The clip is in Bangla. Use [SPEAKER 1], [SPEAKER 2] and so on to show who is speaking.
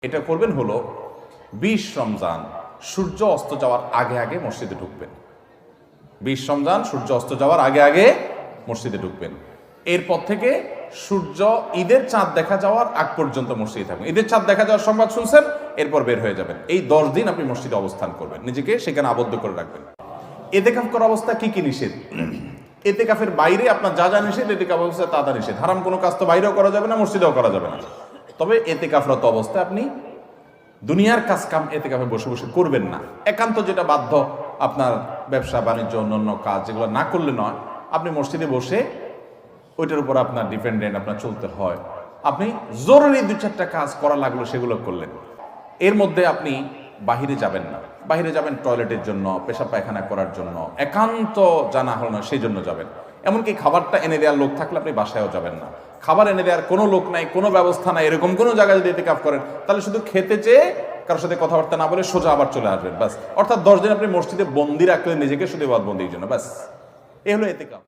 [SPEAKER 1] এটা করবেন হলো 20 রমজান সূর্য অস্ত যাওয়ার আগে আগে মসজিদে ঢুকবেন। 20 রমজান সূর্য অস্ত যাওয়ার আগে আগে মসজিদে ঢুকবেন। এরপর থেকে সূর্য ঈদের চাঁদ দেখা যাওয়ার আগ পর্যন্ত মসজিদে থাকবেন। ঈদের চাঁদ দেখা যাওয়ার সংবাদ শুনছেন, এরপর বের হয়ে যাবেন। এই 10 দিন আপনি মসজিদে অবস্থান করবেন, নিজেকে সেখানে আবদ্ধ করে রাখবেন। এতেকাফ করার অবস্থা কি কি নিষেধ? এতেকাফের বাইরে আপনার যা যা নিষেধ, এতেকাফ অবস্থায় তা নিষেধ। হারাম কোনো কাজ তো বাইরেও করা যাবে না, মসজিদেও করা যাবে না। তবে এতেকাফরত অবস্থায় আপনি দুনিয়ার কাজ কাম এতেকাফে বসে বসে করবেন না। একান্ত যেটা বাধ্য, আপনার ব্যবসা বাণিজ্য অন্যান্য কাজ যেগুলো না করলে নয়, আপনি মসজিদে বসে ওইটার উপর আপনার ডিপেন্ডেন্ট, আপনার চলতে হয়। আপনি জরুরি 2-4টা কাজ করা লাগলো, সেগুলো করলেন। এর মধ্যে আপনি বাহিরে যাবেন না। বাহিরে যাবেন টয়লেটের জন্য, পেশাব পায়খানা করার জন্য, একান্ত জানা হলো না সেই জন্য যাবেন। এমনকি খাবারটা এনে দেওয়ার লোক থাকলে আপনি বাসায়ও যাবেন না। খাবার এনে দেওয়ার কোনো লোক নাই, কোনো ব্যবস্থা নাই, এরকম কোনো জায়গায় যদি ইতিকাফ করেন, তাহলে শুধু খেতে চেয়ে কারোর সাথে কথাবার্তা না বলে সোজা আবার চলে আসবেন, ব্যাস। অর্থাৎ 10 দিন আপনি মসজিদে বন্দি রাখলেন নিজেকে, শুধু ইবাদতবন্দির জন্য, ব্যাস। এ হলো ইতিকাফ।